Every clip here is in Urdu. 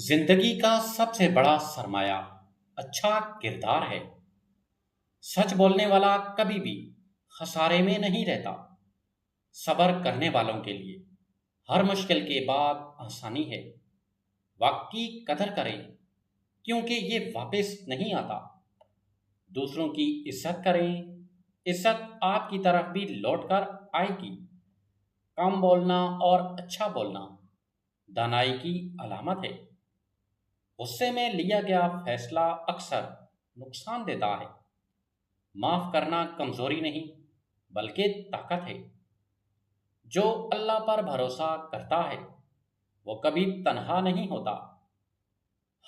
زندگی کا سب سے بڑا سرمایہ اچھا کردار ہے۔ سچ بولنے والا کبھی بھی خسارے میں نہیں رہتا۔ صبر کرنے والوں کے لیے ہر مشکل کے بعد آسانی ہے۔ وقت کی قدر کریں کیونکہ یہ واپس نہیں آتا۔ دوسروں کی عزت کریں، عزت آپ کی طرف بھی لوٹ کر آئے گی۔ کم بولنا اور اچھا بولنا دانائی کی علامت ہے۔ غصے میں لیا گیا فیصلہ اکثر نقصان دیتا ہے۔ معاف کرنا کمزوری نہیں بلکہ طاقت ہے۔ جو اللہ پر بھروسہ کرتا ہے وہ کبھی تنہا نہیں ہوتا۔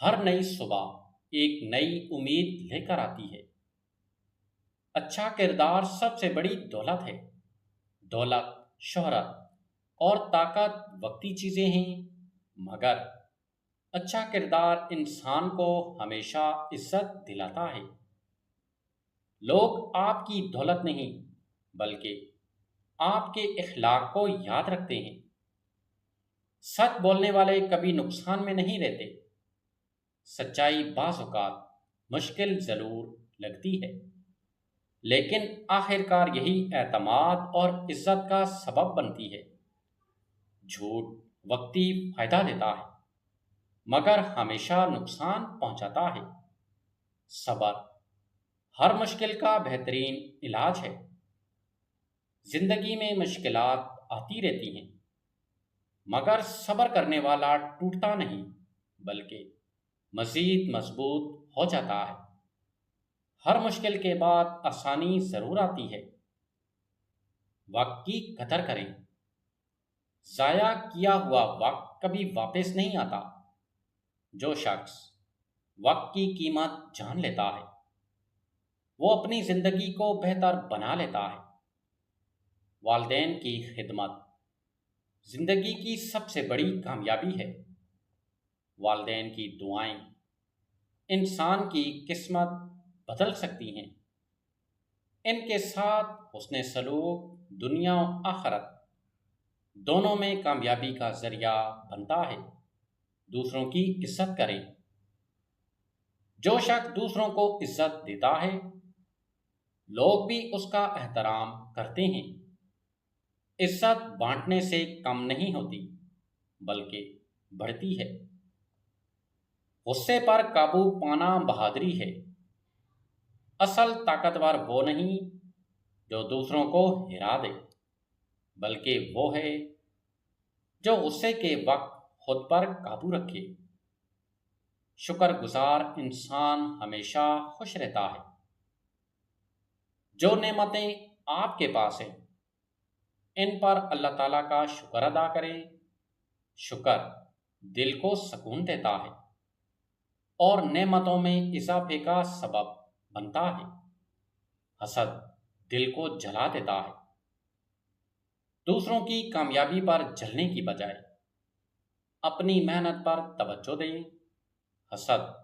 ہر نئی صبح ایک نئی امید لے کر آتی ہے۔ اچھا کردار سب سے بڑی دولت ہے۔ دولت، شہرت اور طاقت وقتی چیزیں ہیں، مگر اچھا کردار انسان کو ہمیشہ عزت دلاتا ہے۔ لوگ آپ کی دولت نہیں بلکہ آپ کے اخلاق کو یاد رکھتے ہیں۔ سچ بولنے والے کبھی نقصان میں نہیں رہتے۔ سچائی بعض اوقات مشکل ضرور لگتی ہے، لیکن آخر کار یہی اعتماد اور عزت کا سبب بنتی ہے۔ جھوٹ وقتی فائدہ دیتا ہے مگر ہمیشہ نقصان پہنچاتا ہے۔ صبر ہر مشکل کا بہترین علاج ہے۔ زندگی میں مشکلات آتی رہتی ہیں مگر صبر کرنے والا ٹوٹتا نہیں بلکہ مزید مضبوط ہو جاتا ہے۔ ہر مشکل کے بعد آسانی ضرور آتی ہے۔ وقت کی قدر کریں۔ ضائع کیا ہوا وقت کبھی واپس نہیں آتا۔ جو شخص وقت کی قیمت جان لیتا ہے وہ اپنی زندگی کو بہتر بنا لیتا ہے۔ والدین کی خدمت زندگی کی سب سے بڑی کامیابی ہے۔ والدین کی دعائیں انسان کی قسمت بدل سکتی ہیں۔ ان کے ساتھ حسن سلوک دنیا و آخرت دونوں میں کامیابی کا ذریعہ بنتا ہے۔ دوسروں کی عزت کریں۔ جو شخص دوسروں کو عزت دیتا ہے لوگ بھی اس کا احترام کرتے ہیں۔ عزت بانٹنے سے کم نہیں ہوتی بلکہ بڑھتی ہے۔ غصے پر قابو پانا بہادری ہے۔ اصل طاقتور وہ نہیں جو دوسروں کو ہرا دے بلکہ وہ ہے جو غصے کے وقت خود پر قابو رکھے۔ شکر گزار انسان ہمیشہ خوش رہتا ہے۔ جو نعمتیں آپ کے پاس ہیں ان پر اللہ تعالیٰ کا شکر ادا کریں۔ شکر دل کو سکون دیتا ہے اور نعمتوں میں اضافے کا سبب بنتا ہے۔ حسد دل کو جلا دیتا ہے۔ دوسروں کی کامیابی پر جلنے کی بجائے اپنی محنت پر توجہ دیں۔ حسد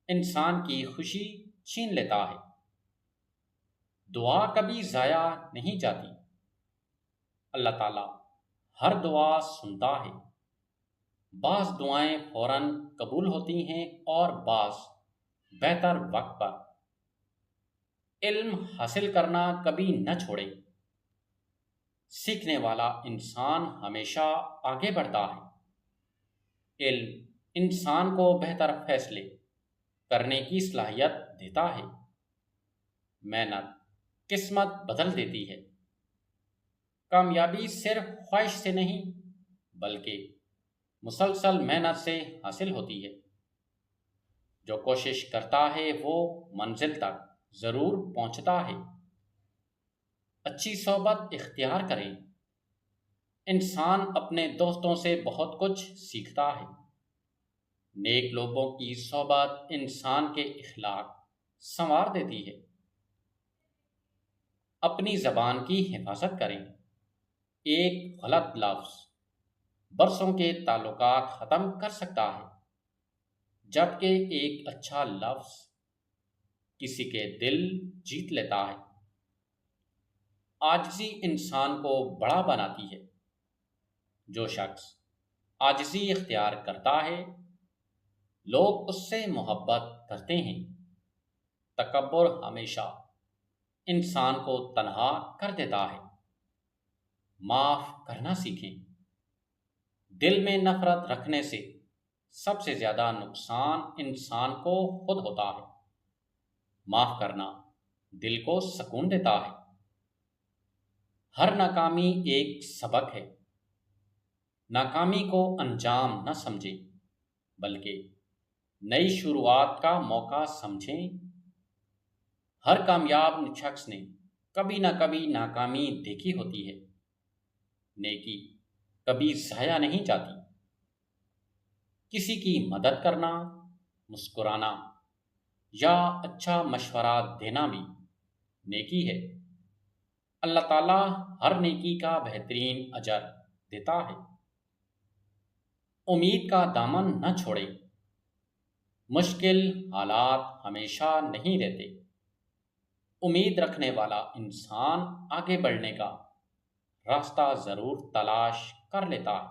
انسان کی خوشی چھین لیتا ہے۔ دعا کبھی ضائع نہیں جاتی۔ اللہ تعالیٰ ہر دعا سنتا ہے۔ بعض دعائیں فوراً قبول ہوتی ہیں اور بعض بہتر وقت پر۔ علم حاصل کرنا کبھی نہ چھوڑیں۔ سیکھنے والا انسان ہمیشہ آگے بڑھتا ہے۔ علم انسان کو بہتر فیصلے کرنے کی صلاحیت دیتا ہے۔ محنت قسمت بدل دیتی ہے۔ کامیابی صرف خواہش سے نہیں بلکہ مسلسل محنت سے حاصل ہوتی ہے۔ جو کوشش کرتا ہے وہ منزل تک ضرور پہنچتا ہے۔ اچھی صحبت اختیار کریں۔ انسان اپنے دوستوں سے بہت کچھ سیکھتا ہے۔ نیک لوگوں کی صحبت انسان کے اخلاق سنوار دیتی ہے۔ اپنی زبان کی حفاظت کریں۔ ایک غلط لفظ برسوں کے تعلقات ختم کر سکتا ہے جبکہ ایک اچھا لفظ کسی کے دل جیت لیتا ہے۔ عاجزی انسان کو بڑا بناتی ہے۔ جو شخص عاجزی اختیار کرتا ہے لوگ اس سے محبت کرتے ہیں۔ تکبر ہمیشہ انسان کو تنہا کر دیتا ہے۔ معاف کرنا سیکھیں۔ دل میں نفرت رکھنے سے سب سے زیادہ نقصان انسان کو خود ہوتا ہے۔ معاف کرنا دل کو سکون دیتا ہے۔ ہر ناکامی ایک سبق ہے۔ ناکامی کو انجام نہ سمجھیں بلکہ نئی شروعات کا موقع سمجھیں۔ ہر کامیاب شخص نے کبھی نہ کبھی ناکامی دیکھی ہوتی ہے۔ نیکی کبھی ضائع نہیں جاتی۔ کسی کی مدد کرنا، مسکرانا یا اچھا مشورہ دینا بھی نیکی ہے۔ اللہ تعالیٰ ہر نیکی کا بہترین اجر دیتا ہے۔ امید کا دامن نہ چھوڑیں۔ مشکل حالات ہمیشہ نہیں رہتے۔ امید رکھنے والا انسان آگے بڑھنے کا راستہ ضرور تلاش کر لیتا ہے۔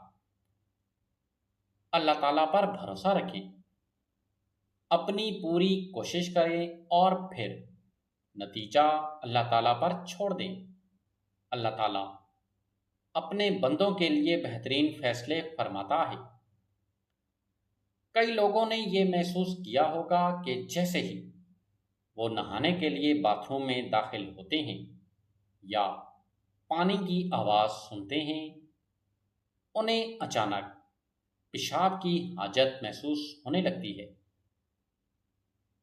اللہ تعالیٰ پر بھروسہ رکھیں، اپنی پوری کوشش کریں اور پھر نتیجہ اللہ تعالیٰ پر چھوڑ دیں۔ اللہ تعالیٰ اپنے بندوں کے لیے بہترین فیصلے فرماتا ہے۔ کئی لوگوں نے یہ محسوس کیا ہوگا کہ جیسے ہی وہ نہانے کے لیے باتھ روم میں داخل ہوتے ہیں یا پانی کی آواز سنتے ہیں، انہیں اچانک پیشاب کی حاجت محسوس ہونے لگتی ہے،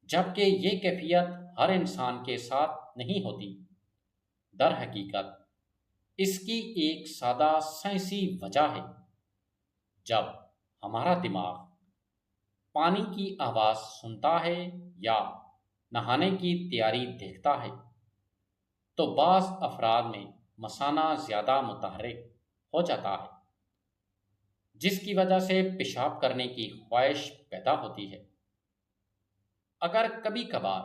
جبکہ یہ کیفیت ہر انسان کے ساتھ نہیں ہوتی۔ در حقیقت اس کی ایک سادہ سائنسی وجہ ہے۔ جب ہمارا دماغ پانی کی آواز سنتا ہے یا نہانے کی تیاری دیکھتا ہے تو بعض افراد میں مثانہ زیادہ متحرک ہو جاتا ہے، جس کی وجہ سے پیشاب کرنے کی خواہش پیدا ہوتی ہے۔ اگر کبھی کبھار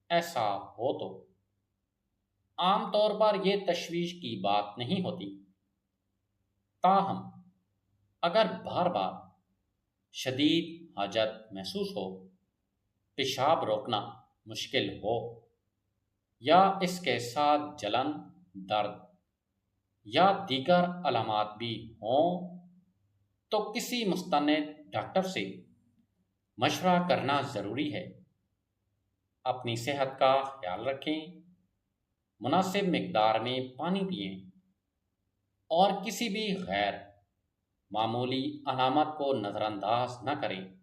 ایسا ہو تو عام طور پر یہ تشویش کی بات نہیں ہوتی، تاہم اگر بار بار شدید حاجت محسوس ہو، پیشاب روکنا مشکل ہو یا اس کے ساتھ جلن، درد یا دیگر علامات بھی ہوں تو کسی مستند ڈاکٹر سے مشورہ کرنا ضروری ہے۔ اپنی صحت کا خیال رکھیں، مناسب مقدار میں پانی پئیں اور کسی بھی غیر معمولی علامت کو نظر انداز نہ کریں۔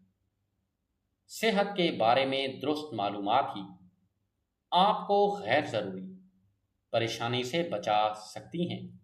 صحت کے بارے میں درست معلومات ہی آپ کو غیر ضروری پریشانی سے بچا سکتی ہیں۔